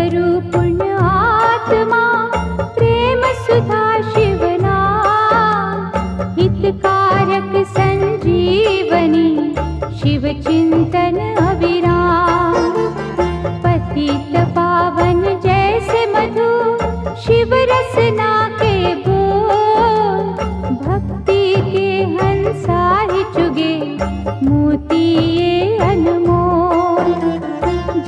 करू पुण्य आत्मा, प्रेम सुधा शिवना, हितकारक संजीवनी, शिव चिंतन अविराम। पतित पावन जैसे मधु, शिव रसना के बोल, भक्ति के हंसा ही चुगे, मोती ये अनमोल।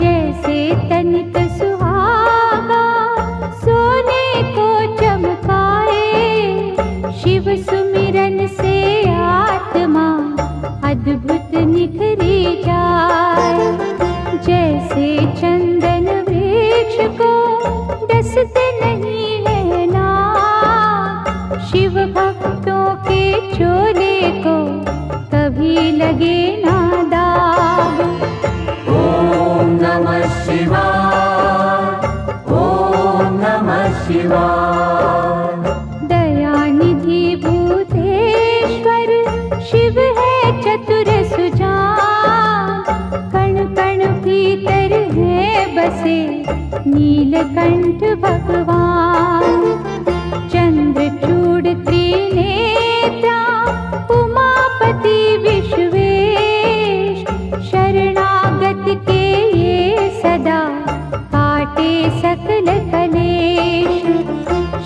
जैसे तनिक सुहागा, सोने को चमकाए, शिव सुमिरन से आत्मा अद्भुत निखरी जाए। जैसे चंदन वृक्ष को डसते नहीं है ना, शिव भक्तों के चोले को कभी लगे ना दाग। ओम नमः शिवाय, ओम नमः शिवाय। दयानिधि भूतेश्वर, शिव है चतुर सुजान, कण कण भीतर है बसे, नीलकंठ भगवान। चंद्रचूड़ त्रिनेत्रा, उमापति विश्वेश, शरणागत के ये सदा काटे सकल कलेश।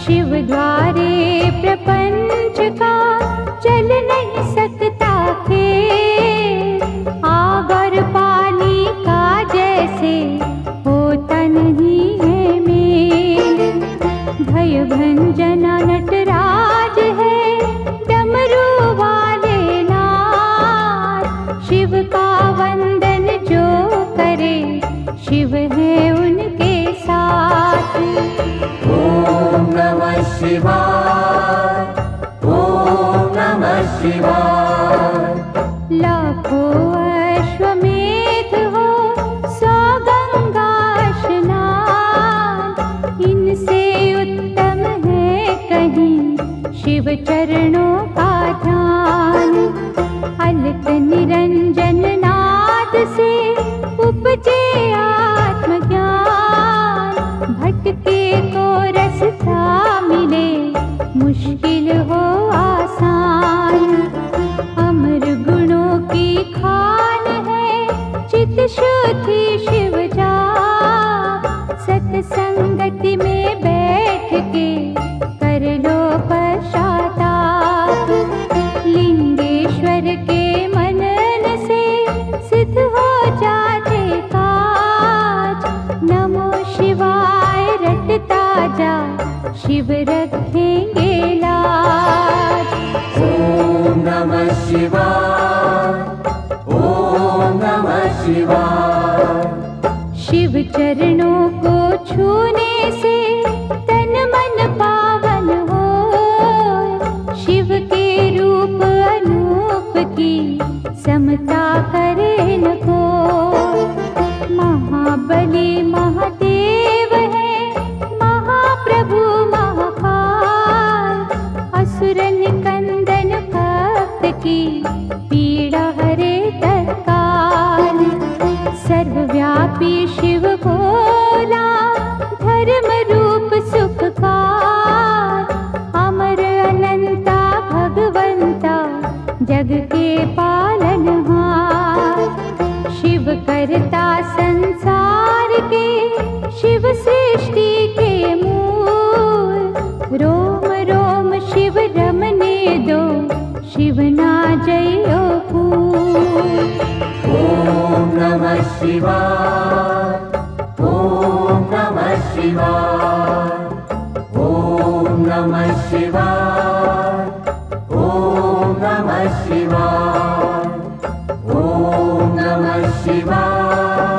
शिव द्वारे प्रपंच का चल नहीं सकता खेल, आग और पानी का जैसे होता नहीं है मेल। भय भंजना नटराज है, डमरू वाले नाथ, शिव का वंदन जो करे, शिव है उनके साथ। ओम नमः शिवाय, ओम नमः शिवाय। लाखों अश्वमेध हो, 100 गंगा स्नान, इनसे उत्तम है कहीं शिव चरणों का ध्यान। अलक निरंजन नाद से उपजे आत्मज्ञान, भटके को रास्ता मिले, मुश्किल हो आसान। अमर गुणों की खान है, चित शुद्धि शिव जा, सत्संगति में बैठ के कर लो पश्चाताप। लिंगेश्वर के मनन से सिद्ध हो जाते काज, नमो शिवाय रटता जा, शिव रखेंगे लाज। ओम नमः शिवाय, ओम नमः शिवाय। शिव चरणों को छूने से तन मन पावन हो, शिव के रूप अनूप की समता करे न कोई। महाबली महादेव है, महाप्रभु महाकाल, असुर निकंदन भक्त की पीड़ा हरे तत्काल। सर्वव्यापी शिव भोला, धर्म रूप सुखकार, अमर अनंता भगवंता, जग के पालनहार। शिव करता संसार के, शिव सृष्टि के मूल, रोम रोम शिव रमने दो, शिव ना जयो फूल। ओम नमः शिवाय, ओम नमः शिवाय। ओम नमः शिवाय, ओम नमः शिवाय। ओम नमः शिवाय,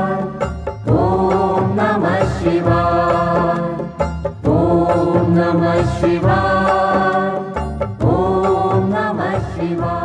ओम नमः शिवाय। ओम नमः शिवाय, ओम नमः शिवाय।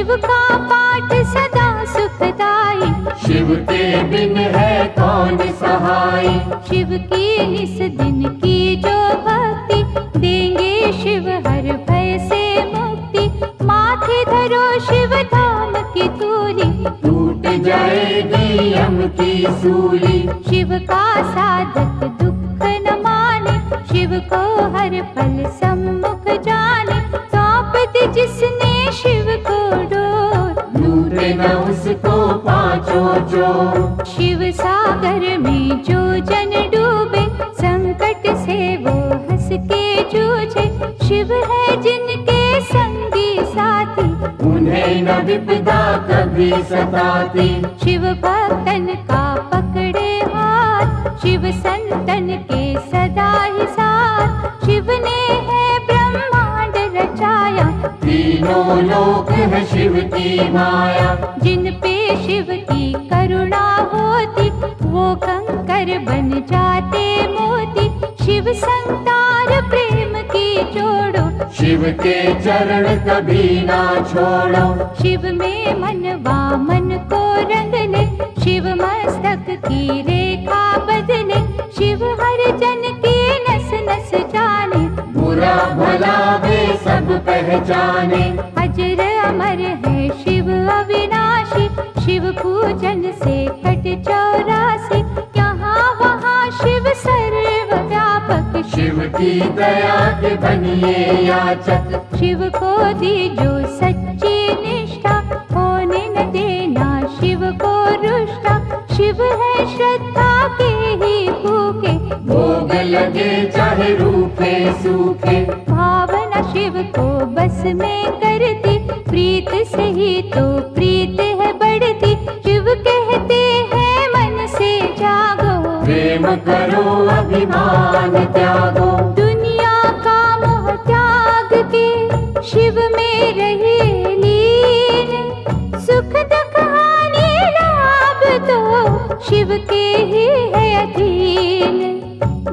शिव का पाठ सदा सुखदाई। शिव के बिन है कौन सहाय। शिव की निस दिन की जो भक्ति, देंगे शिव हर भय से मुक्ति। माथे धरो शिव धाम की तूली, टूट जाएगी यम की सूली। शिव का साधक दुख न माने, शिव को हर पल सम्मुख जाने। सौंप दी जिसने शिव को डोर, लूटे न उसको पांचों चोर। शिव सागर में जो जन डूबे, संकट से वो हंस के जूझे। शिव है जिनके संगी साथी, उन्हें न विपदा कभी सताती। शिव भक्तन का पकड़े हाथ, शिव संतन के सदा ही साथ। शिव ने है ब्रह्मांड रचाया, तीनों लोक है शिव की माया। जिन पे शिव की करुणा होती, वो कंकर बन जाते मोती। शिव संतार प्रेम की जोड़ो, शिव के चरण कभी ना छोड़ो। शिव में मनवा मन को रंग ले, शिव मस्तक की रेखा बदले। शिव हर जन की नस नस जाने, बुरा भला वे सब पहचाने। अजर अमर है शिव अविनाशी, शिव पूजन से कट 84। यहाँ वहाँ शिव सर्वव्यापक, शिव की दया के बनिए याचक। शिव को दी जो सच्ची निष्ठा, होने न देना शिव को रुष्टा। शिव है श्रद्धा के ही भूखे, भोग लगे चाहे रूखे सूखे। भावना शिव को बस में करती, प्रीत से ही तो प्रीत है बढ़ती। शिव कहते हैं मन से जागो, प्रेम करो अभिमान त्यागो। दुनिया का मोह त्याग के शिव में रहे लीन। सुख दुख हानि लाभ तो शिव के ही है अधीन।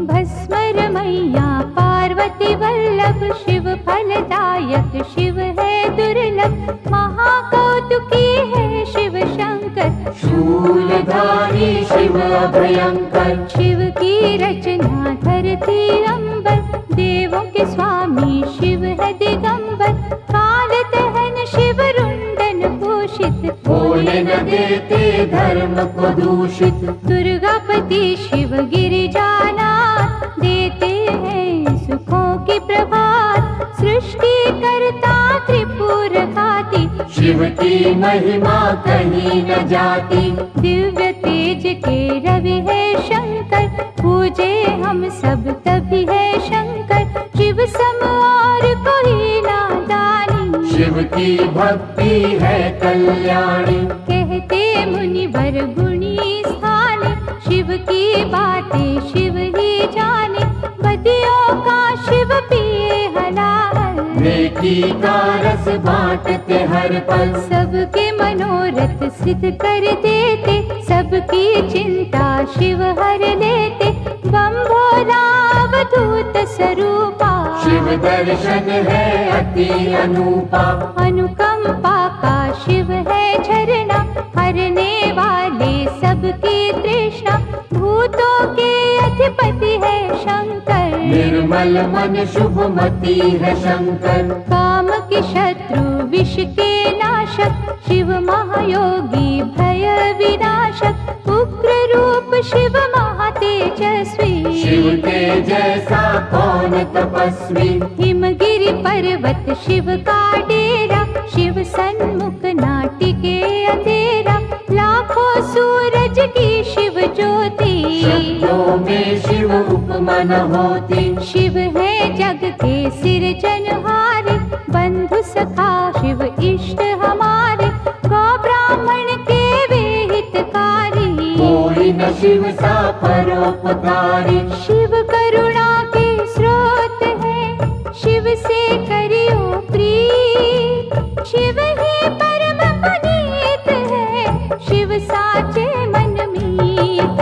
भस्मर मैया पार्वती वल्लभ, शिव फलदायक शिव है दुर्लभ। महाकौतुकी है शिव शंकर, शूलधारी शिव अभयंकर। शिव की रचना धरती अंबर, देवों के स्वामी शिव है दिगंबर। काल दहन शिव रुंडन भूषित, होने न देते धर्म को दूषित। दुर्गापति शिव गिरिजानाथ, देते हैं सुखों की प्रभात। सृष्टि करता त्रिपुर घाती, शिव की महिमा कहीं न जाती। दिव्य तेज के रवि है शंकर, पूजे हम सब तभी है शंकर। शिव सम और कोई नादानी, शिव की भक्ति है कल्याणी। कहते मुनिवर गुणी स्थाने, शिव की बातें शिव ही जाने। बदियों का शिव पिए हलाहल, नेकी का रस बांटते हर पल। सबके मनोरथ सिद्ध कर देते, सबकी चिंता शिव हर लेते। बम भोला अवधूत स्वरूपा, शिव दर्शन है अति अनूपा। अनुकंपा का शिव है झरना, हरने वाले सबकी तृष्णा। भूतों के अधिपति है शंकर, निर्मल मन शुभमती है शंकर। काम के शत्रु विष के नाशक, शिव महायोगी भय विनाशक। उग्र रूप शिव महातेजस्वी, शिव के जैसा कौन तपस्वी। हिमगिरि पर्वत शिव का डेरा, शिव सन्मुख नाटिके अंधेरा। लाखों सूरज की शिव ज्योति, शब्दों में शिव उपमा न होती। शिव है जग के सिरजनहारे, बंधु सखा शिव इष्ट हमारे। गौ ब्राह्मण के वे हितकारी, कोई न शिव सा परोपकारी। शिव करुणा के स्रोत है, शिव से करियो प्रीत। शिव ही परम पुनीत है, शिव साचे मन मीत।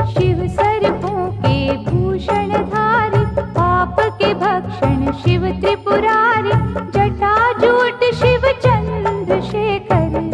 शिव सर्पों के भूषण धारी, पाप के भक्षण शिव त्रिपुरारी। जटा जूट शिव चंद्रशेखर,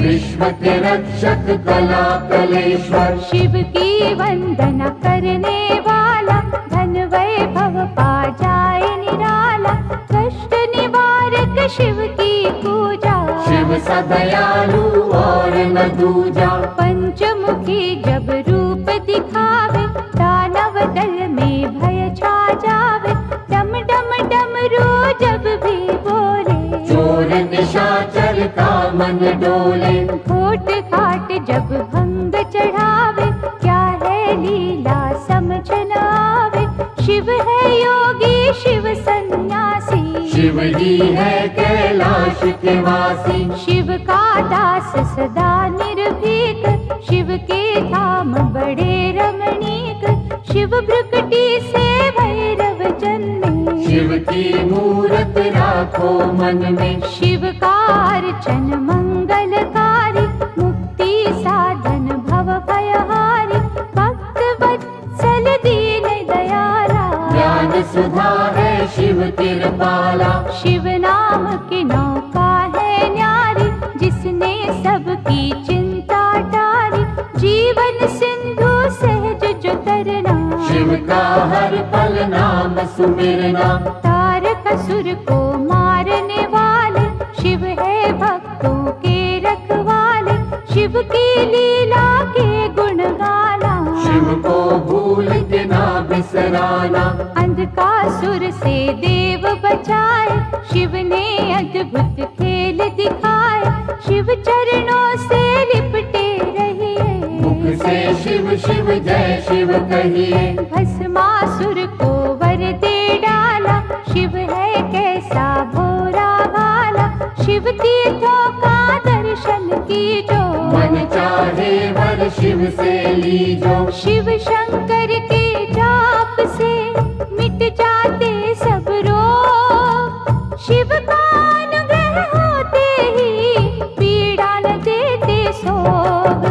विश्व के रक्षक कला कलेश्वर, शिव की वंदना करने वाला धन वैभव पा जाए निराला। कष्ट निवारक शिव की पूजा, शिव सा दयालु और न दूजा। पंचमुखी जब रूप दिखावे, दानव दल में भय छा जावे। डम डम डमरू जब भी बोले, चोर निशाचर का मन डोले। घोट घाट जब भंग चढ़ावे, क्या है लीला समझ न आवे। शिव है योगी शिव सन्यासी, शिव ही है कैलाश के वासी। शिव का दास सदा निर्भीक, शिव के धाम बड़े रमणीक। शिव भ्रुकुटी से भैरव जन्मे, शिव की मूरत राखो मन में। शिव का अर्चन मंगलकारी, मुक्ति साधन भव भयहारी। भक्त वत्सल दीन दयाला, ज्ञान सुधा है शिव कृपाला। शिव नाम की नौका है न्यारी, जिसने सबकी चिंता टारी। जीवन सिंधु सहज जो तरना, शिव का हर पल नाम सुमिरना। तारक असुर को मारने वाले, शिव है भक्तों के रखवाले। शिव की लीला के गुण गाना, शिव को भूल के ना बिसराना। अंधकासुर से देव बचाए, शिव ने अद्भुत खेल दिखाए। शिव चरणों से लिपटे रहिए, मुख से शिव शिव जय शिव कहिए। भस्मासुर को वर दे डाला, शिव है कैसा भोला भाला। शिव तीर्थों का दर्शन कीजो, मन चाहे वर शिव से लीजो। शिव शंकर के जाप से मिट जाते सब रोग। शिव का अनुग्रह होते ही पीड़ा न देते सोग।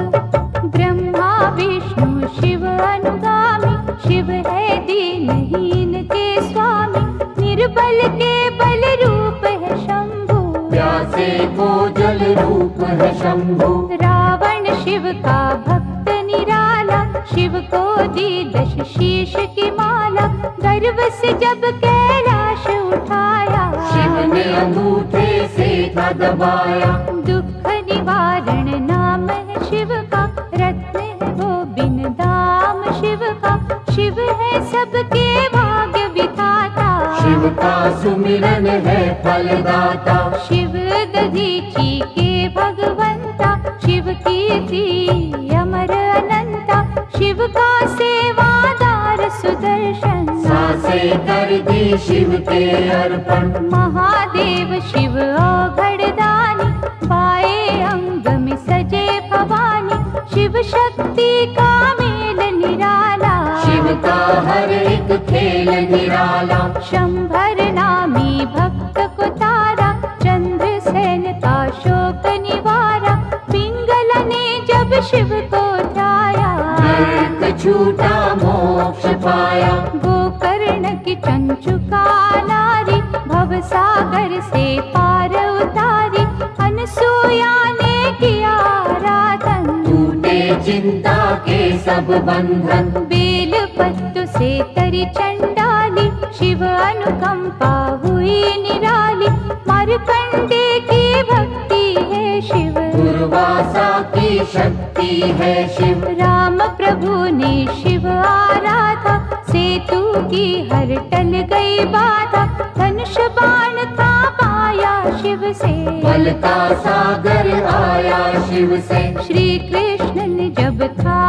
ब्रह्मा विष्णु शिव अनुगामी, शिव है दीनहीन के स्वामी। निर्बल के बल रूप है शंभु, प्यासे को जल रूप है शंभु। रावण शिव का भक्त निराला, शिव को दी 10 शीश की माला। गर्व से जब कैलाश उठाया, शिव ने अंगूठे से था दबाया। दुख निवारण नाम है शिव का, रत्न है वो बिन दाम शिव का। शिव है सबके भाग्य विधाता, शिव का सुमिरन है फलदाता। शिव दधीची के भगवंता, शिव कीर्ति अमर अनंता। शिव का सेवादार सुदर्शन, सांसें कर दी शिव के अर्पण। महादेव शिव औघड़दानी, पाए अंग में सजे भवानी। शिव शक्ति का मेल निराला, शिव का हर एक खेल निराला। शंभर नामी भक्त को तारा, चंद्रसेन का शोक निवारा। पिंगला ने जब शिव को ध्याया, नरक छूटा मोक्ष पाया। गोकर्ण की चंचुका नारी, भवसागर से पार उतारी। अनसुया ने किया आराधन, टूटे चिंता के सब बंधन। बेल पत्तों से तरी चंडाली, शिव अनुकंपा हुई निराली। मार्कंडे की भक्ति है शिव, दुर्वासा की शक्ति है शिव। राम प्रभु ने शिव आराधा, सेतु की हर टल गई बाधा। धनुष बाण था पाया शिव से, बल का सागर आया शिव से। श्री कृष्ण ने जब था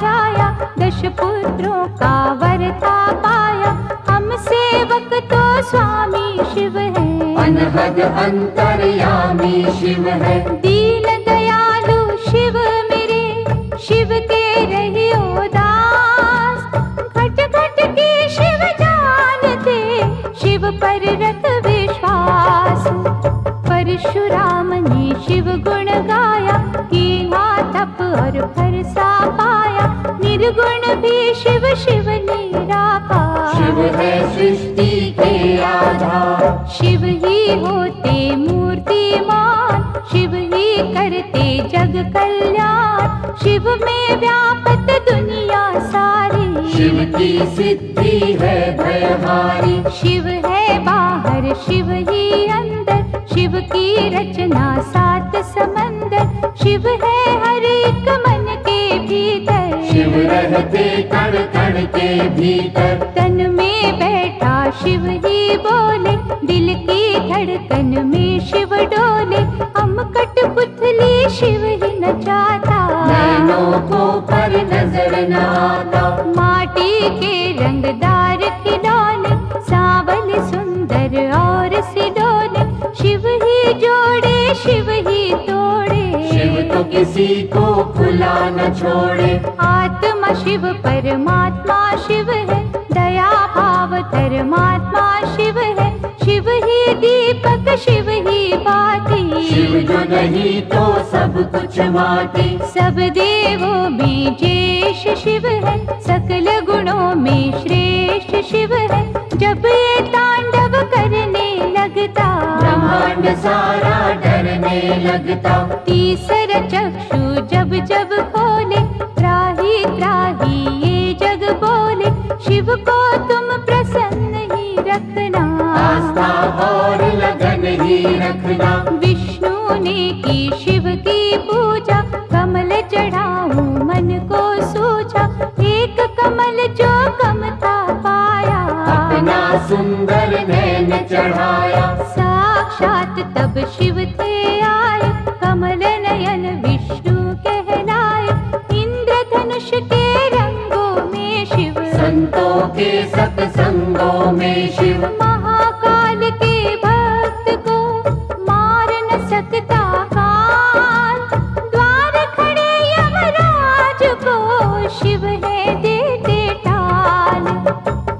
जाया, 10 पुत्रों का वर था पाया। हम सेवक तो स्वामी शिव है, अनहद अंतर्यामी शिव है। दीन दयालु शिव मेरे, शिव के रहियो दास। घट घट के शिव जानते, शिव पर रख विश्वास। परशुराम ने शिव गुण गाया, कीना तप और फरसा पाया। निर्गुण भी शिव शिव निराकार, शिव है सृष्टि के आधार। शिव ही होते मूर्तिमान, शिव ही करते जग कल्याण, शिव में व्यापत दुनिया सारी। शिव की सिद्धि है भयहारी, शिव है बाहर शिव ही अंदर, शिव की रचना सात समंदर, शिव है हर एक मन के भीतर। शिव रहते कण कण के भीतर, तन में बैठा शिव ही बोले, दिल की धड़कन में शिव डोले। हम कठपुतली शिव ही नचाता, नैनों को पर नजर न आता। माटी के रंगदार खिलौने, सांवले सुंदर और सिडोले, शिव ही जोड़े शिव ही तोड़े। शिव तो किसी को खुला न छोड़े, आत्मा शिव परमात्मा शिव है, दया भाव धर्मात्मा शिव है। शिव ही दीपक शिव ही बाती, शिव जो नहीं तो सब कुछ माटी। सब देवों में ज्येष्ठ शिव है, सकल गुणों में श्रेष्ठ शिव है। जब ये तांडव करने लगता, ब्रह्मांड सारा डरने लगता। तीसरा चक्षु जब जब खोले, त्राही त्राही ये जग बोले। शिव को तुम प्रसन्न ही रखना, आस्था और लगन ही रखना। विष्णु ने की शिव की पूजा, कमल चढ़ाऊं मन को सूझा। एक कमल जो कमता पाया, अपना सुंदर नैन चढ़ाया। साक्षात तब शिव थे आए, कमल नयन विष्णु कहलाए। इंद्रधनुष के रंगों में शिव, संतों के सत्संगों में शिव। महाकाल के भक्त को मार न सकता काल, द्वार खड़े यमराज को शिव है देते टाल।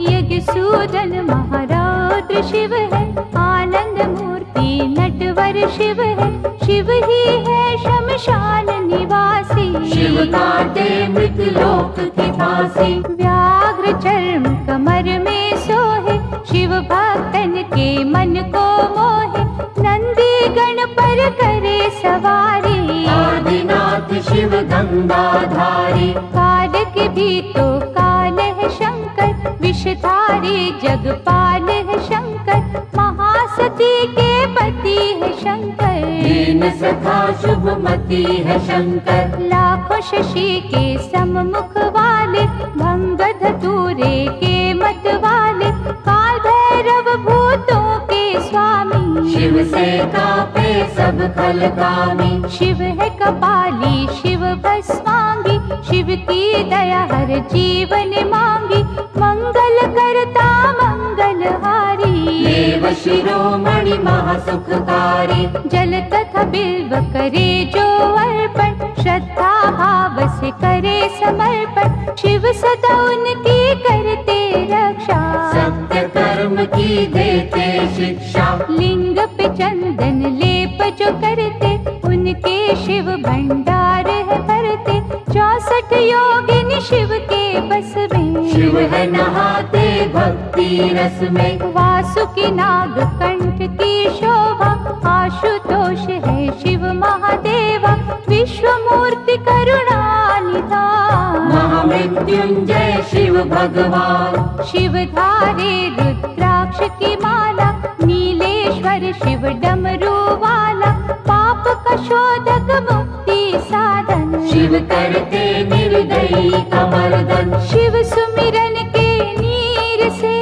यज्ञ सूदन महारौद्र शिव है, आनंद मूर्ति नटवर शिव है। शिव ही है शमशान निवासी, शिव काटे मृत लोक की फांसी। व्याघ्र चर्म कमर में सोहे, शिव भक्तन के मन को मोहे। नंदी गण पर करे सवारी, आदिनाथ शिव गंगाधारी। काल के भी तो काल है शंकर, विषधारी जगपाल है शंकर। महासती के पति है शंकर, दीन सखा शुभमती है शंकर। लाखों शशि के सम्मुख वाले, भंग धतूरे के मत वाले। काल भैरव भूतों के स्वामी, शिव से कापे सब खलकामी। शिव है कपाली शिव भस्मांगी, शिव की दया हर जीवन मांगी। मंगल करता मंगलहारी, देव शिरोमणि महासुखकारी। जल तथा बिल्व करे जो अर्पण, श्रद्धा भाव से करे समर्पण। शिव सदा उनकी करते रक्षा, सत्य कर्म की देते शिक्षा। लिंग पे चंदन लेप जो करते, उनके शिव भंडार है भरते। 64 योगिनी शिव के बस में, शिव है नहाते भक्ति रस में। वासुकी नाग कंठ की शोभा, आशुतोष है शिव महादेवा। विश्व मूर्ति करुणा निधान, महामृत्युंजय शिव भगवान। शिव धारे रुद्राक्ष की माला, नीलेश्वर शिव डमरू वाला। पाप का शोधक मुक्ति साधन, शिव करते निर्दयी कमर्दन। शिव सुमिरन के नीर से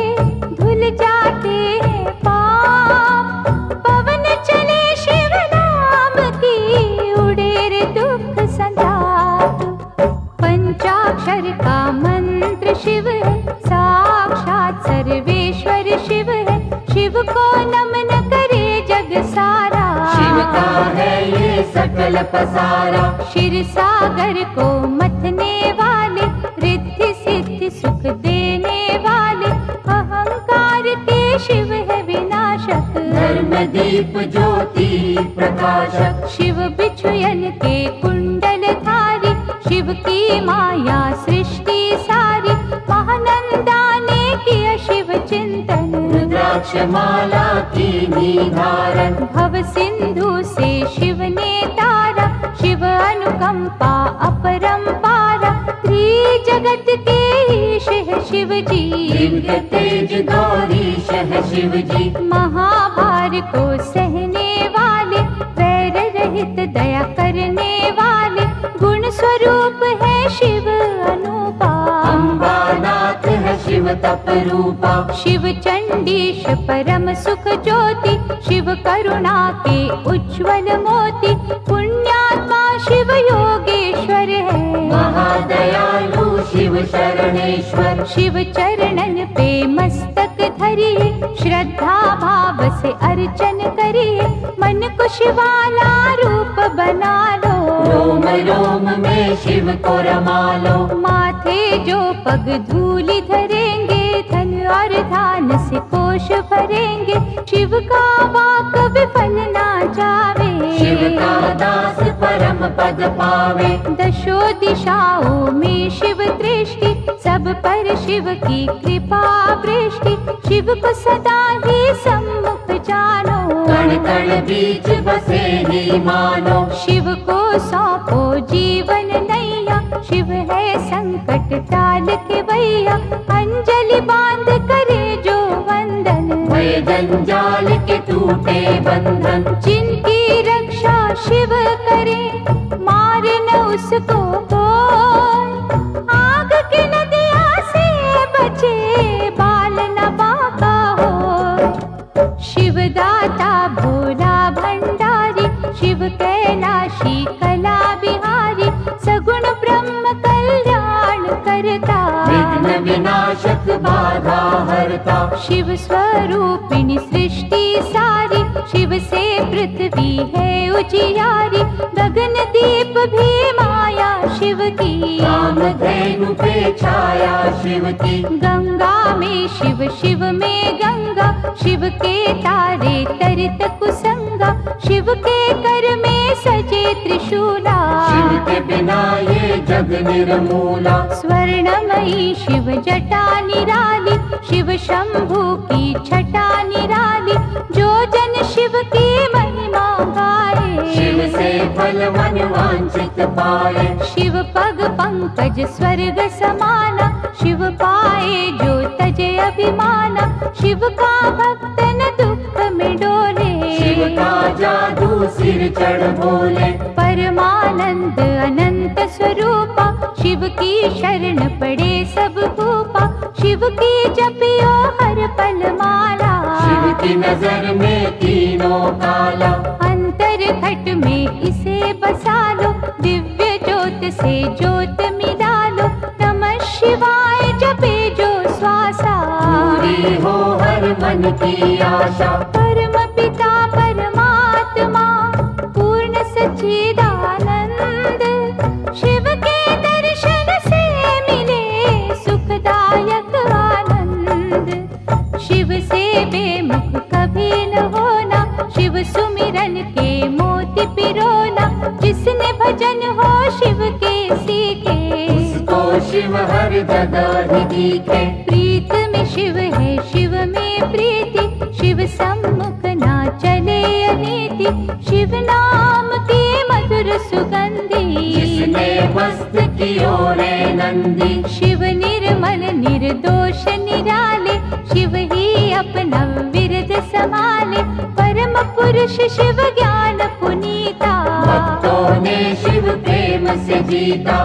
धुल जाते हैं पाप। पवन चले शिव नाम की, उड़े रे दुख संताप। पंचाक्षर का मंत्र शिव है, साक्षात सर्वेश्वर शिव है। शिव को नमन करे जग सारा, शिव का है ये सकल पसारा। क्षीर सागर को मथने वाले, रिद्धि सिद्धि सुख देने वाले। अहंकार के शिव है विनाशक, धर्म दीप ज्योति प्रकाशक। शिव बिछुयन के कुंडल धारी, शिव की माया सृष्टि सारी। महानंदा ने किया शिव चिंतन, रुद्राक्ष माला की निधारण। भव सिंधु से शिव ने तारा, अनुकंपा अपरंपारा, त्रिजगत के ईश है शिव जी। दिव्य तेज गौरीश है शिव जी। महाभार को सहने वाले, वैर रहित दया करने वाले, गुण स्वरूप है शिव अनुपा। अम्बानाथ है शिव तप रूपा। शिव चंडीश परम सुख ज्योति, शिव करुणा के उज्ज्वल मोती, पुण्यात्मा शिव योगेश्वर है। महादयालु शिव शरणेश्वर। शिव चरणन पे मस्तक धरिए, श्रद्धा भाव से अर्चन करिए, मन को शिवाला रूप बना लो। रोम रोम में शिव को रमा लो। माथे जो पग धूलि धरेंगे, धन और धान से कोश भरेंगे, शिव का वाक विफल ना जावे। शिव का दास परम पद पावे। दशो दिशाओं में शिव दृष्टि, सब पर शिव की कृपा वृष्टि, शिव को सदा ही सम्मुख जानो। कण कण बीच बसे ही मानो। शिव को सौंपो जीवन नैया, शिव है संकट टाल के भैया, अंजलि बांध करे जो वंदन। भय जंजाल के टूटे बंधन। जिनकी रक्षा शिव करे, मारे न उसको कोई, आग की नदिया से बचे, बाल न बाका हो। शिव दाता भोला भंडारी, शिव कैलाशी कला बिहारी, सगुण ब्रह्म कल्याण करता। विघ्न विनाशक बाधा हरता। शिव स्वरूपिणी सृष्टि सारी, शिव से पृथ्वी है उजियारी, गगन दीप भी माया शिव की। कामधेनु पे छाया शिव की। गंगा में शिव, शिव में गंगा, शिव के तारे तरित कुसंगा, शिव के कर में सजे त्रिशूला। शिव के बिना ये जग निर्मूला। स्वर्णमयी शिव जटा निराली, शिव शंभु की छटा निराली, जो जन शिव की महिमा गाए। शिव से फल मन वांछित पाए। शिव पग पंकज स्वर्ग समाना, शिव पाए जो तजे अभिमाना, शिव का भक्त न दुख में डोले। शिव का जादू सिर चढ़ बोले। परमानंद अनंत स्वरूपा, शिव की शरण पड़े सब भूपा, शिव की जपियो हर पल माला। शिव की नजर में तीनों काला। अंतर घट में इसे बसा लो, दिव्य ज्योत से ज्योत मिला लो, नमः शिवाय जपे जो श्वासा। पूरी हो हर मन की आशा। परम पिता परमात्मा पूर्ण सच्चिदानंद, शिव के दर्शन से मिले सुखदायक आनंद। शिव से बेमुख कभी न होना, शिव सुमिरन के मोती पिरोना, जिसने भजन हो शिव के सीखे, उसको शिव हर जगह ही दिखे। प्रीत में शिव है शिव में प्रीति, शिव सम्मुख ना चले अनीति, शिव नाम की मधुर सुगंधी। जिसने मस्त कियो रे नंदी। शिव निर्मल निर्दोष निराले, शिव ही अपना विरद संभाले, परम पुरुष शिव ज्ञान पुनीता। भक्तों ने शिव प्रेम से जीता।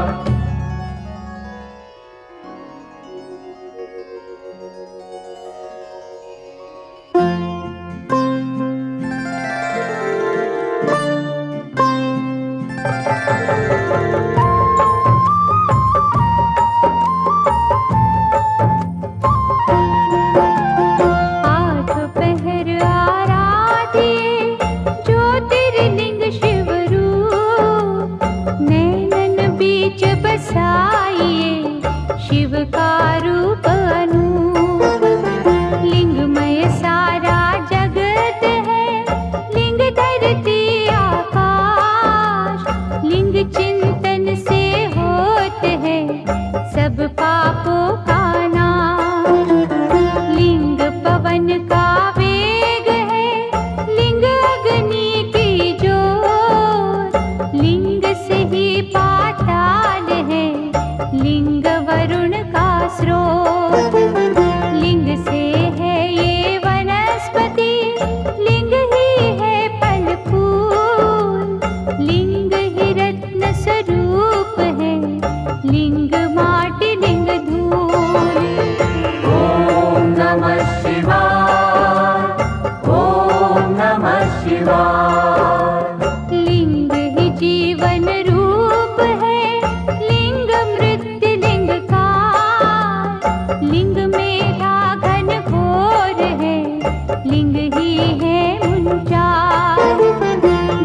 जीवन रूप है लिंग मृत्यु लिंग का। लिंग मेरा घन घोर है, लिंग ही है उनचास।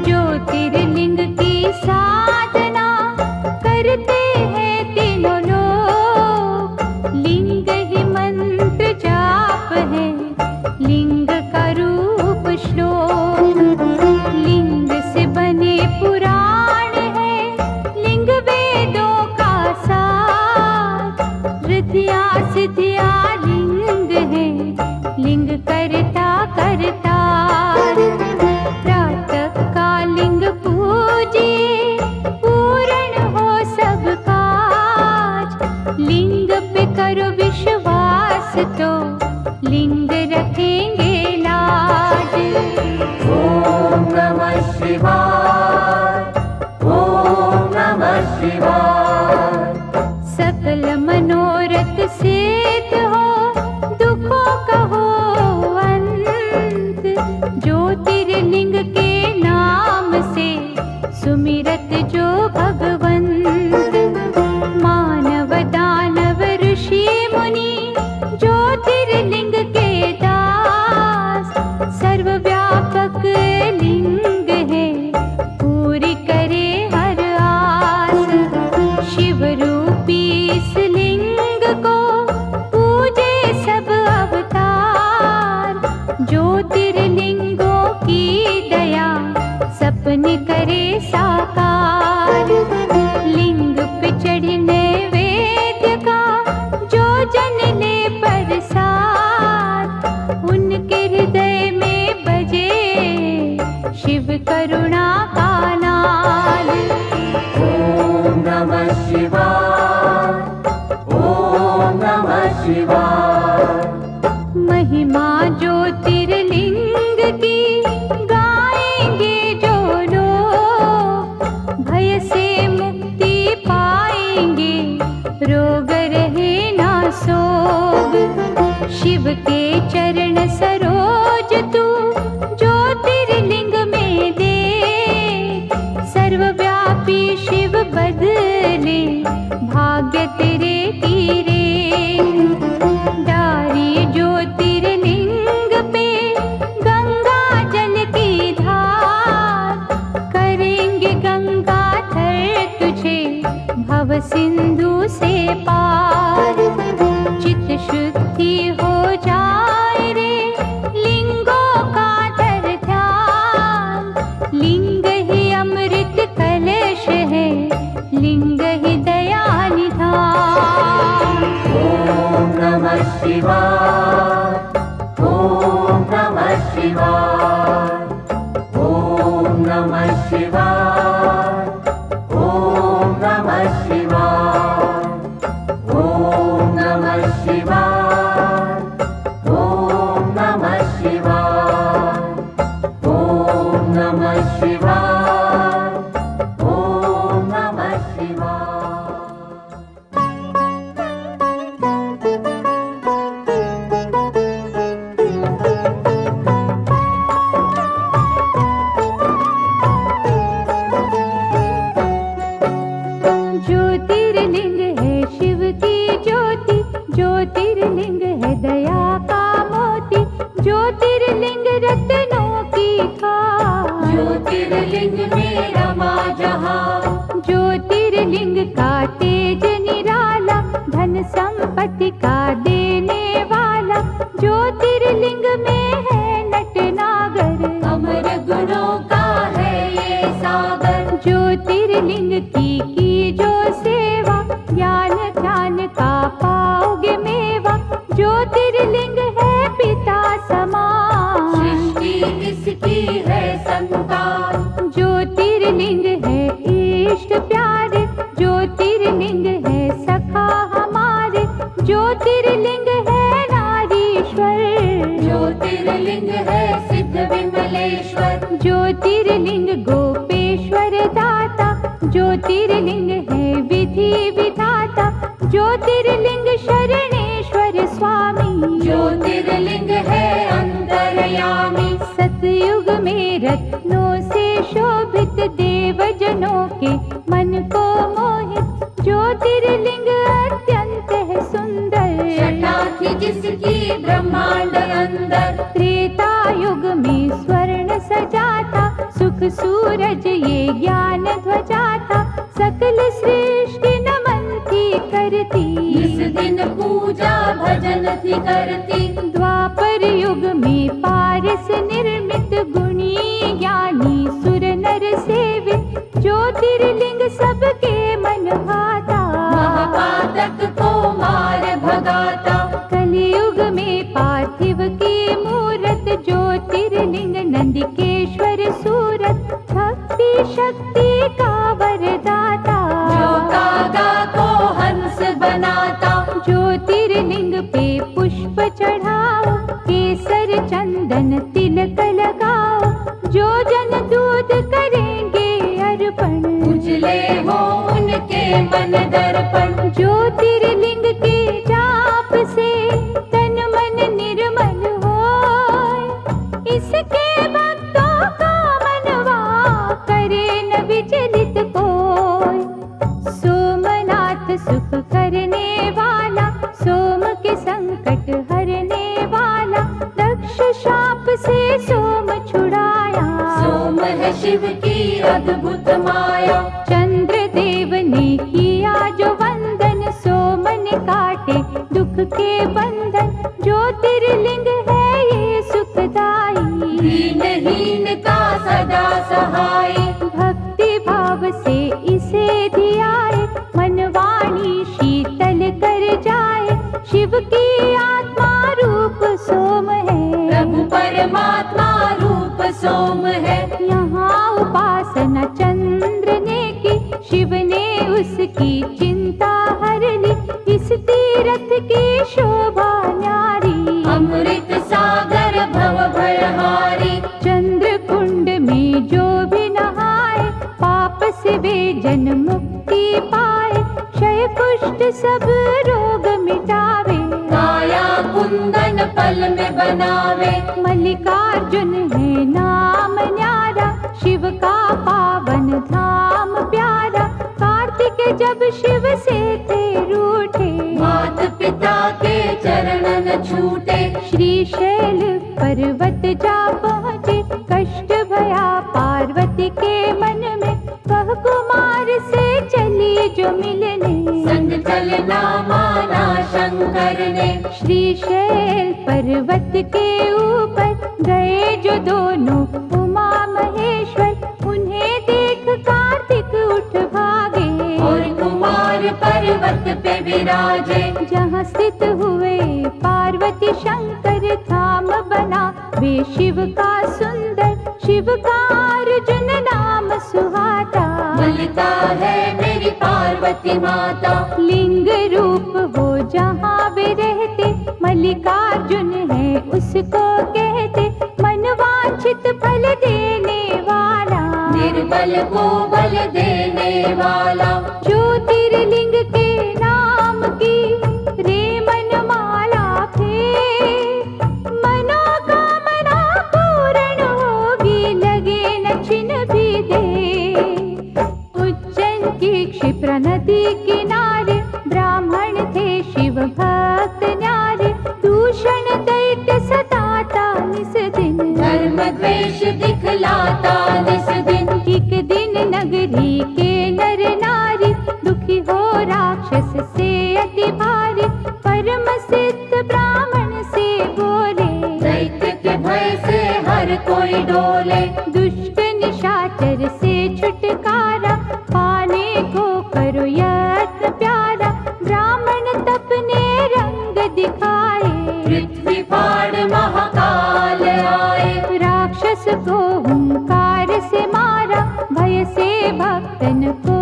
ज्योतिर्लिंग की साधना करते हैं तीनों लोग। लिंग ही मंत्र जाप है, लिंग का रूप श्लोक। लिंग से बने पुराण है, लिंग वेदों का सार। रिद्धियाँ सिद्धियाँ लिंग है, लिंग करता करतार। प्रातः का लिंग पूजिए, पूर्ण हो सब काज। लिंग पे करो विश्वास तो लिंग रखेंगे लाज। ओम नमः शिवाय, ओम नमः शिवाय। सकल मनोरथ सिद्ध हो, दुखों का हो अंत। ज्योतिर्लिंग के नाम से सुमिरत जो भगवंत। मानव दानव ऋषि मुनि ज्योतिर्लिंग के दास। सर्वव्यापक लिंग है, पूरी करे हर आस। शिव रूपी इस लिंग को पूजे सब अवतार। ज्योतिर्लिंगों की दया सपने करे साकार। लिंग पे चढ़ने वेद्य का जो जन ले प्रसाद। उनके हृदय में बजे शिव करुणा का नाद। ओम नमः शिवाय, ओम नमः शिवाय। महिमा ज्योतिर्लिंग की गाएंगे जो लोग। भय से मुक्ति पाएंगे, रोग रहे ना सोग। शिव के चरण सरोज तू ज्योतिर्लिंग में दे। सर्वव्यापी शिव बदले भाग्य तेरे तीरे। डारी ज्योतिर्लिंग पे गंगा जल की धार। करेंगे गंगाधर तुझे भव सिंधु से पार। चित शुद्धि हो जाए रे, लिंगों का धर ध्यान। लिंग ही अमृत कलश है, लिंग ही दया निधान। ओम नमः शिवाय, ओम नमः शिवाय। ओम नमः शिवाय, ओम नमः शिवाय। ओम नमः शिवाय, ओम नमः शिवाय। ओम नमः शिवाय, ओम नमः शिवाय। ज्योतिर्लिंग है शिव की ज्योति, ज्योतिर्लिंग है दया का मोती। ज्योतिर्लिंग रत्नों की खान, ज्योतिर्लिंग में रमा जहाँ। ज्योतिर्लिंग का तेज निराला, धन संपत्ति का देने वाला। ज्योतिर्लिंग में है नटनागर, अमर गुणों का है ये सागर। ज्योतिर्लिंग की जो सेवा, ज्ञान ध्यान का पाओगे मेवा। ज्योतिर्लिंग है पिता समान, सृष्टि इसकी है संतान। ज्योतिर्लिंग है इष्ट प्यारे, ज्योतिर्लिंग है सखा हमारे। ज्योतिर्लिंग है नारीश्वर, ज्योतिर्लिंग है सिद्ध विमलेश्वर। ज्योतिर्लिंग गोपेश्वर दाता, ज्योतिर्लिंग है विधि विधाता। ज्योतिर्लिंग शरणेश्वर स्वामी, ज्योतिर्लिंग है अंतर्यामी। सतयुग में रत्नों से शोभित देव जनों के मन को मोहित ज्योतिर्लिंग अत्यंत है सुंदर। जटा थी जिसकी ब्रह्मांड अंदर, त्रेता युग में स्वर्ण सजा था, सुख सूरज ये ज्ञान ध्वजा था, सकल सृष्टि नमन थी करती, इस दिन पूजा भजन थी करती। द्वापर युग में पारस निर्मित, गुणी ज्ञानी सुर नर सेवित, ज्योतिर्लिंग सबके मन भाता, महापातक को मार भगाता। कलियुग में पार्थिव की मूरत, ज्योतिर्लिंग नंदिकेश्वर सूरत, भक्ति शक्ति का वरदाता, जो कागा को हंस बनाता। ज्योतिर्लिंग पे पुष्प चढ़ाओ, केसर चंदन तिलक लगाओ, जो जन दूध करेंगे अर्पण, उजले हो उनके मन दर्पण। ज्योतिर्लिंग के जाप से तन मन निर्मल होय, इसके भक्तों का मनवा करे न विचलित कोय। सोमनाथ सुख करने वाला, सोम के संकट हरने वाला, दक्ष शाप से सोम छुड़ाया, सोम है शिव की अद्भुत माया। चंद्र देव ने किया जो वंदन, सोम ने काटे दुख के बंधन, ज्योतिर्लिंग है ये सुखदाई, दीनहीन का सदा सहाय। भक्ति भाव से इसे धियाए, मनवाणी शीतल कर जाए, शिव की आत्मा रूप सोम है, प्रभु परमात्मा रूप सोम है। यहाँ उपासना चंद्र ने की, शिव ने उसकी चिंता हर ली, इस तीरथ की शोभा न्यारी, अमृत सागर भव भयहारी। चंद्र कुंड में जो भी नहाए, पाप से वे जन मुक्ति पाए, क्षय कुष्ठ सब रोग मिटावे, काया कुंदन पल में बनावे। मल्लिकार्जुन है नाम न्यारा, शिव का पावन धाम प्यारा, कार्तिक जब शिव से थे रूठे, मात पिता के चरणन छूटे। श्रीशैल पर्वत जा पहुँचे, कष्ट भया पार्वती के मन में, वह कुमार से चली जो मिलने, संग चलना माना शंकर ने। श्रीशैल पर्वत के ऊपर गए जो दोनों उमा महेश्वर, उन्हें देख कार्तिक उठ भागे, और कुमार पर्वत पे विराजे। जहाँ स्थित हुए पार्वती शंकर, धाम बना वे शिव का सुंदर, शिव का अर्जुन नाम सुहाता, मलिका है मेरी पार्वती माता। लिंग रूप हो जहाँ वे रहते, मल्लिकार्जुन है उसको कहते, मनवांछित फल देने वाला, निर्बल को बल देने वाला। ज्योतिर्लिंग के नाम की रे मनमाला फेर, मनोकामना पूर्ण होगी, लगे न छिन भी दे। उज्जैन की क्षिप्रा नदी किनारे, ब्राह्मण थे शिव भक्त न्यारे, दूषण दैत्य सताता निस दिन, धर्म द्वेष दिखलाता निस दिन। एक दिन नगरी के नर नारी, दुखी हो राक्षस से अति भारी, परम सिद्ध ब्राह्मण से बोले, दैत्य के भय से हर कोई डोले। दुष्ट निशाचर से छुटकारा, पाने को करो यत्न प्यारा, ब्राह्मण तपने रंग दिखाए, पृथ्वी फाड़ महाकाल आए। राक्षस को हुंकार से मारा, भय से भक्तन को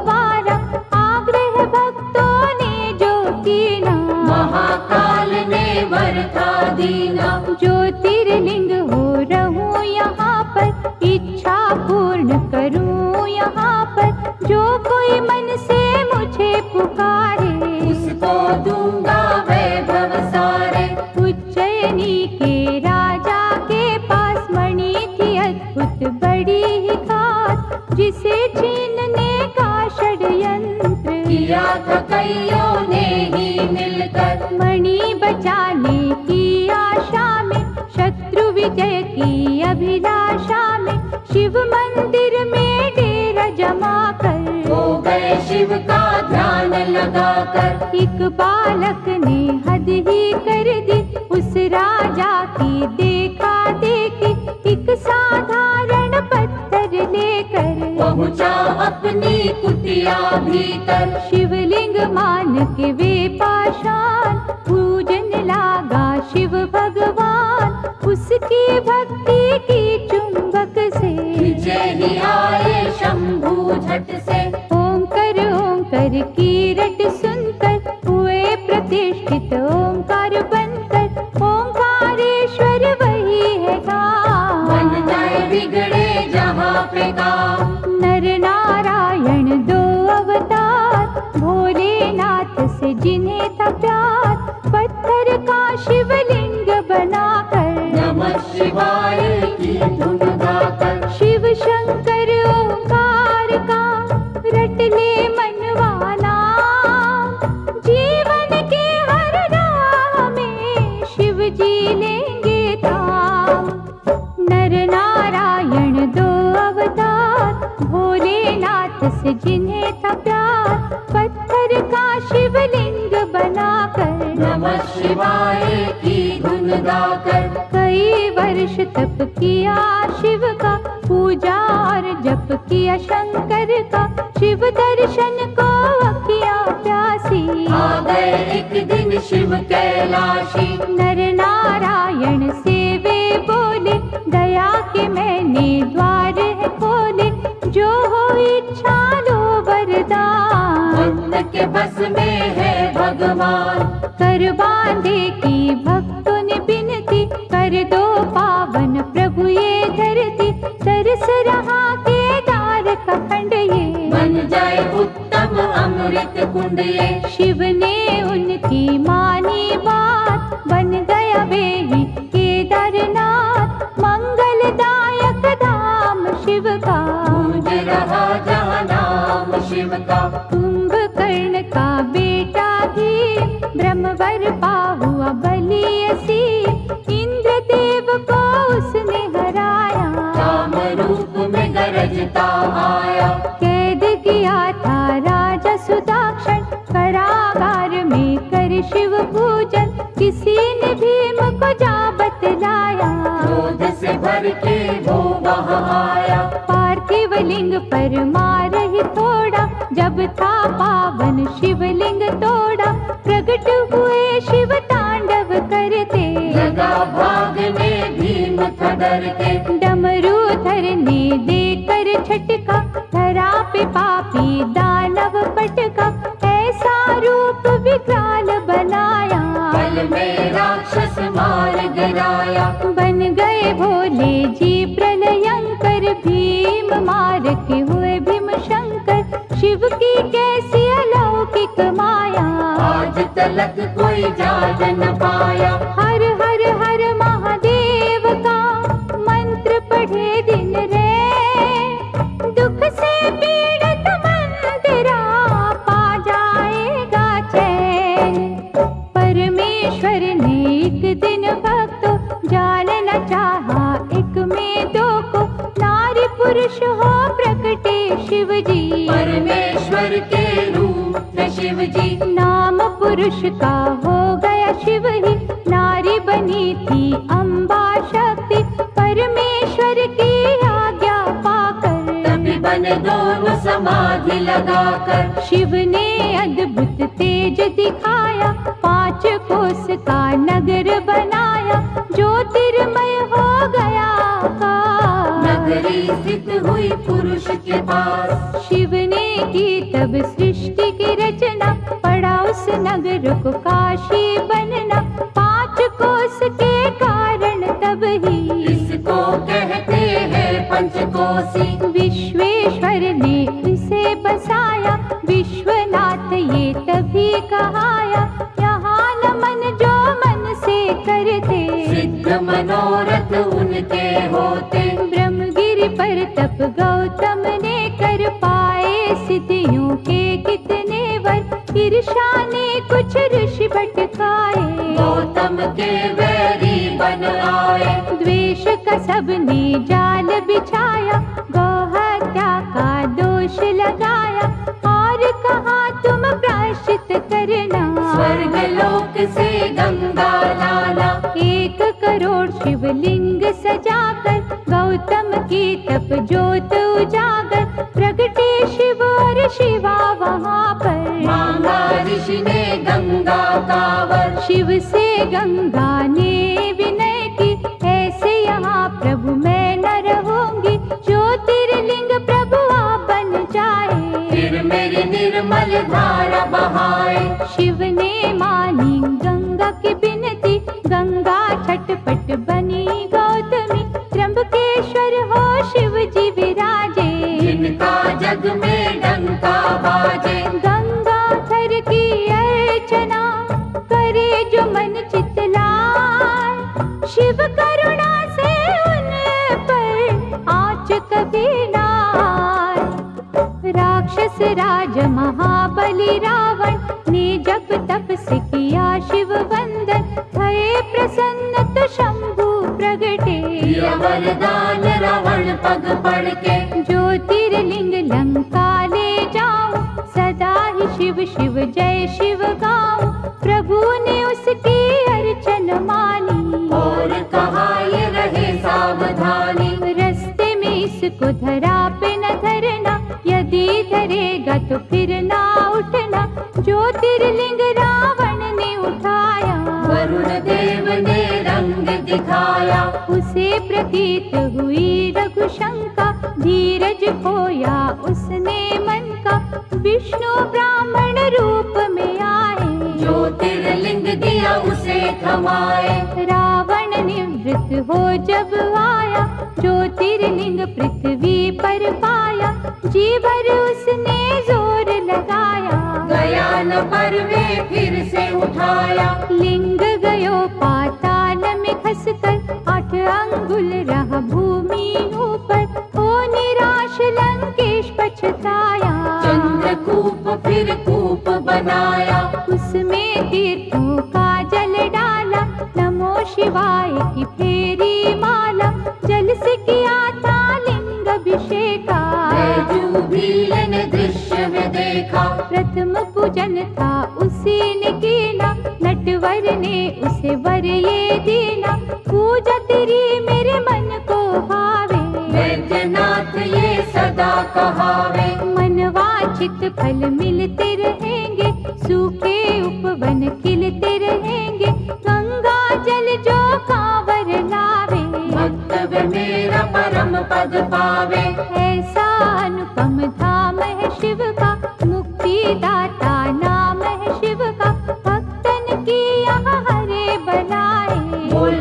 वारा, आग्रह भक्तों ने जो कीना, महाकाल ने वर था दीना। ज्योतिर्लिंग हो रहूं यहाँ पर, इच्छा पूर्ण करूं यहाँ पर, जो कोई मन से मुझे पुकारे, उसको दूंगा वैभव सारे। उज्जैनी के राजा के पास मणि थी अद्भुत बड़ी ही खास, जिसे छीन शिव का ध्यान लगाकर। एक बालक ने हद ही कर दी उस राजा की देखा देखी, एक साधारण पत्थर लेकर पहुँचा अपनी कुटिया भीतर। शिवलिंग मान के वे पाषाण पूजन लागा शिव भगवान, उसकी भक्ति की चुंबक से विजय ही आए शंभू झट से। ओंकार की रट सुनकर हुए प्रतिष्ठित ओंकार बनकर, ओंकारेश्वर वही है काम। बन जाए बिगड़े जहाँ पे काम। नर नारायण दो अवतार, भोलेनाथ से जिन्हें था प्यार, पत्थर का शिवलिंग बनाकर नमः शिवाय की धुन गाकर। शिव शंकर ओंकार का रट ले मनवाना, जीवन के हर राह में शिव जी लेंगे थाम। नर नारायण दो अवतार, भोलेनाथ से जिन्हें था प्यार, पत्थर का शिवलिंग बनाकर नमः शिवाय की धुन गाकर। कई वर्ष तप किया शिव का, पूजा और जप किया शंकर का, शिव दर्शन को अखियाँ प्यासी। आ गए एक दिन शिव कैलाशी। नर नारायण से वे बोले, दया के मैंने द्वार है खोले, जो हो इच्छा लो वरदान। भक्त के बस में है भगवान। कर बांधे की भक्तों ने बिनती, कर दो पावन प्रभु ये धरती, तरस रहा केदार का खंड ये, बन जाए उत्तम अमृत कुंड ये। शिव ने उनकी मानी बात, बन गया वे ही केदारनाथ, मंगलदायक धाम शिव का। गूंज रहा जहाँ नाम शिव का। कुंभकर्ण का बेटा भी ब्रह्मवर पा हुआ बलियसी, इंद्रदेव को उसने हराया, काम रूप में गरजता आया। कैद किया था राजा सुदाक्षण, कारागार में कर शिव पूजन, किसी ने भीम को जा बतलाया, क्रोध से भर के वो वहाँ आया। पार्थिव लिंग पर मार ही थोड़ा, जब था पावन शिवलिंग तोड़ा, प्रकट हुए शिव तांडव करते, लगा भागने भीम था डर के। डमरूधर ने देकर छटका, धरा पे पापी दानव पटका, ऐसा रूप विकराल बनाया, पल में राक्षस मार गिराया। बन गए भोले जी प्रलयंकर, भीम मार के हुए भीम शंकर, शिव की कैसी अलौकिक माया, आज तलक कोई जान न पाया। हर हर हर महादेव का मंत्र पढ़े दिन रे, दुख से पीड़ित मन तेरा पा जाएगा चैन। परमेश्वर ने एक दिन भक्तों जानना चाहा, एक में दो को, नारी पुरुष हो प्रकटे शिव जी, परमेश्वर के रूप थे शिव जी। नाम पुरुष का हो गया शिव ही, नारी बनी थी अम्बा शक्ति, परमेश्वर की आज्ञा पाकर तभी बने दोनों समाधि लगाकर। शिव ने अद्भुत तेज दिखाया, 5 कोस का नगर बनाया, ज्योतिर्मय हो गया आकाश। नगरी स्थित हुई पुरुष के पास। शिव ने की तब सृष्टि की रचना, पड़ा उस नगर को काशी बनना, 5 कोस के कारण तब ही इसको कहते हैं पंचकोसी। विश्वेश्वर ने इसे बसाया, विश्वनाथ ये तभी कहाया, यहाँ नमन जो मन से करते, सिद्ध मनोरथ उनके होते। ब्रह्मगिरि पर तप गौतम ने कर पाए, सिद्धियों के कितने वर, ईर्षा ने कुछ ऋषि भटकाए, गौतम के वैरी बन आए। द्वेष का सबने जाल बिछाया, गौ हत्या का दोष लगाया, और कहा करना। स्वर्ग लोक से गंगा लाना, 1 करोड़ शिवलिंग सजाकर गौतम की तप ज्योत उजागर, प्रगटे शिव और शिवा वहाँ पर। मांगा ऋषि ने गंगा का वर, शिव से गंगा ने विनय की, ऐसे यहाँ प्रभु मैं न रहूंगी, ज्योतिर्लिंग प्रभु आप बन जाए। फिर मेरी निर्मल धारा बहाए। शिव ने मानी गंगा की बिनती, गंगा छटपट बनी गौतमी, त्र्यंबकेश्वर हो शिव जी विराजे। जिनका जग में डंका बाजे, गंगाधर की अर्चना करे जो मन चितलाए, शिव करुणा से उन पर आँच कभी ना आए। राक्षस राज महाबली रावण ने जब तप से किया शिव वंदन, भये प्रसन्न तो शंभु प्रगटे। दिया वरदान रावण पग पड़ के, ज्योतिर्लिंग लंका ले जाऊं, सदा ही शिव शिव जय शिव गाऊं, प्रभु ने उसकी अर्चन मानी। और कहा ये रहे सावधानी, रस्ते में इसको धरा पे न धरना, यदि धरेगा तो फिर ना उठना, ज्योतिर्लिंग रावण ने उठाया। वरुण देव ने रंग दिखाया, उसे प्रतीत हुई रघुशंका, धीरज खोया उसने मन का, विष्णु ब्राह्मण रूप में आए। ज्योतिर्लिंग दिया उसे थमाए। रावण निवृत्त हो जब आया, ज्योतिर्लिंग पृथ्वी पर पाया, जी भर उसने जोर लगाया। गया न पर वे फिर से उठाया, लिंग गयो पाताल में खसकर, 8 अंगुल रहा भूमि ऊपर, हो निराश लंकेश पछताया। चंद्रकूप फिर कूप बनाया, उसमें तीर्थों का जल डाला, नमो शिवाय की फेरी माला, जल से किया था लिंग अभिषेका। बैजू भील ने दृश्य में देखा, प्रथम पूजन था उसी ने कीना, नटवर ने उसे वर ये दीना, पूजा तेरी मेरे मन को भावे। वैद्यनाथ ये सदा कहावे, मनवांछित फल मिलते रहेंगे, सूखे उपवन खिलते रहेंगे, गंगा जल जो कांवर लावे। भक्त वे मेरा परम पद पावे। ऐसा अनुपम धाम है शिव का, मुक्ति दाता नाम है शिव का, भक्तन की यहाँ हरे बनाए। बोल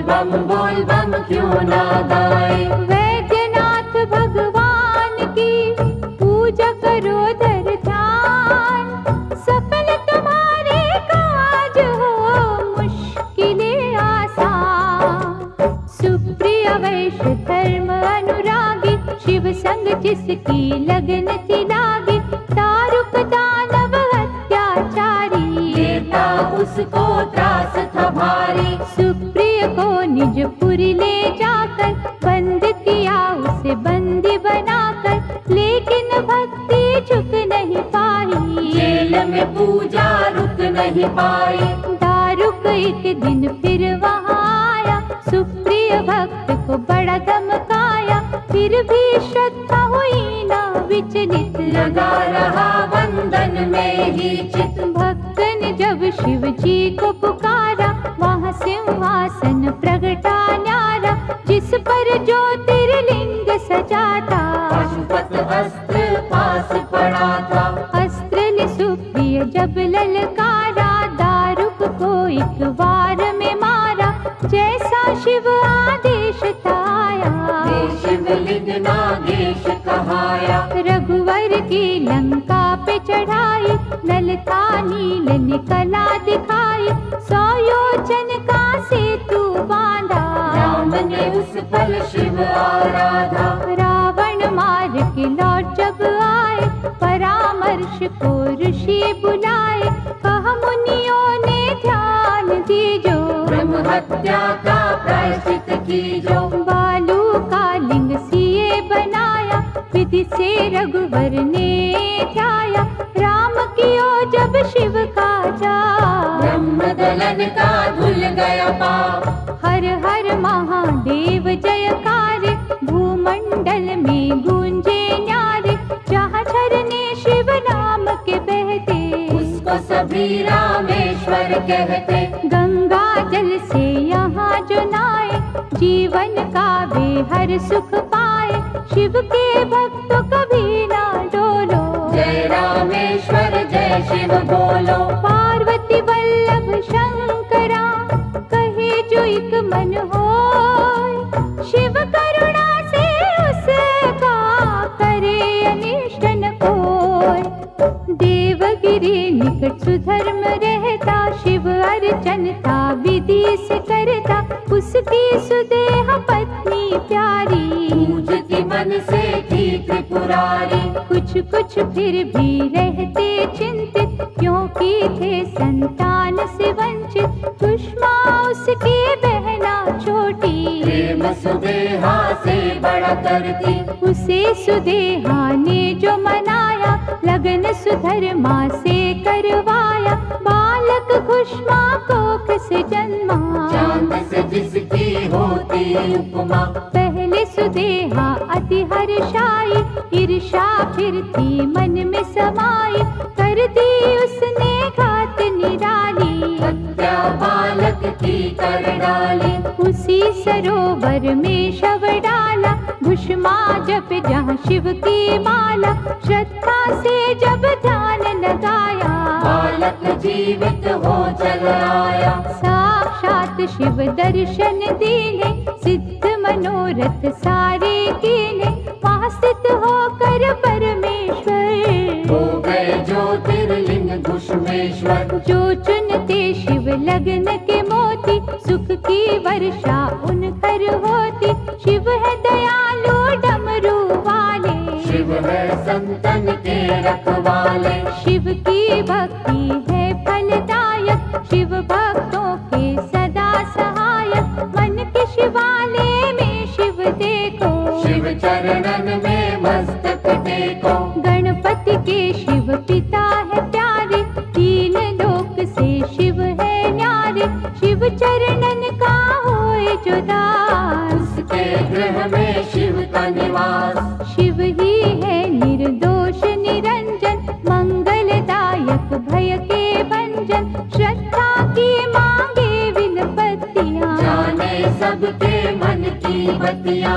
बम क्यों ना गाए, वैद्यनाथ भगवान की पूजा करो धर ध्यान, सफल तुम्हारे काज हो मुश्किलें आसान। सुप्रिय वैश्य धर्म अनुरागी, शिव संग जिसकी लगन थी लागी, दारुक दानव अत्याचारी, देता उसको त्रास था भारी। सुप्रिय को निज पुरी ले जाकर, बंद किया उसे बंदी बनाकर, लेकिन भक्ति झुक नहीं पाई, जेल में पूजा रुक नहीं पाई। दारुक एक दिन फिर वहाँ आया, सुप्रिय भक्त को बड़ा धमकाया, फिर भी श्रद्धा हुई ना विचलित, लगा रहा वंदन में ही चित। भक्त ने जब शिव जी को पुकारा, वहाँ सिंहासन प्रगटा न्यारा, जिस पर ज्योतिर्लिंग सजा था। पशुपत अस्त्र पास पड़ा था, अस्त्र ने सुप्रिय जब ललकारा, दारुक को एक वार में मारा, जैसा शिव आदेश था आया। शिवलिंग नागेश कहाया, रघुवर की लंका पे चढ़ाई, ललता नील ने कला दिखाई, 100 योजन का सेतु बांधा, राम ने उस पल शिव आराधा। रावण मार के लौट जब आए, परामर्श को ऋषि बुलाए, कहा मुनियों ने ध्यान दीजो, ब्रह्म हत्या का प्रायश्चित कीजो। बालू का लिंग सिए बनाया, विधि से रघुवर ने ध्याया, राम कियो जब शिव का मदलन का धुल गया पाप। हर हर महादेव जयकार, भूमंडल में गूंजे न्यारे, जहाँ झरने शिव नाम के बहते, उसको सभी रामेश्वर कहते। गंगा जल से यहाँ जो नहाए, जीवन का वे हर सुख पाए, शिव के भक्तों कभी ना डोलो। जय रामेश्वर जय शिव बोलो। पार्वती वल्लभ शंकरा, कहे जो एक मन होय, शिव करुणा से उसका करे अनिष्ट न कोय। देवगिरी निकट सुधर्म रहता, शिव अर्चन था विधि से करता, उसकी सुदेह पत्नी प्यारी, पूजती मन से थी त्रिपुरारी। कुछ कुछ फिर भी रहते चिंतित, क्योंकि थे संतान से वंचित। कुष्मा उसकी बहना छोटी, प्रेम सुदेहा से बड़ा करती। उसे सुदेहा ने जो मनाया, लगन सुधर्मा से करवाया। बालक कुष्मा कोख से जन्मा, चांद से जिसकी होती उपमा। पहले सुदेहा अति हर्षाई, ईर्षा फिर थी मन में समाई, कर दी उसने घात निराली। हत्या बालक की कर डाली। उसी सरोवर में शव डाला, भुष्मा जप जहाँ शिव की माला। श्रद्धा से जब ध्यान लगाया, बालक जीवित हो चल आया। साक्षात शिव दर्शन दीने, सिद्ध मनोरथ सारे कीने। वहाँ स्थित होकर परमेश्वर, हो गए ज्योतिर्लिंग घुष्मेश्वर। जो चुनते शिव लगन के मोती, सुख की वर्षा उन घर होती। शिव है दयालु डमरू वाले, शिव है संतन के रखवाले। शिव की भक्ति है फलदायक, शिव भक्तों के सदा सहायक। मन के शिवालय में शिव देखो, शिव चरणन में मस्तक टेको। गणपति के शिव पिता है प्यारे, तीन लोक से शिव है न्यारे। शिव चरणन का होए जो दास, उसके गृह में शिव का निवास। शिव ही है निर्दोष निरंजन, मंगलदायक भय के भंजन। श्रद्धा की मांगे विनपतियाँ, जाने सबके मन की बतिया।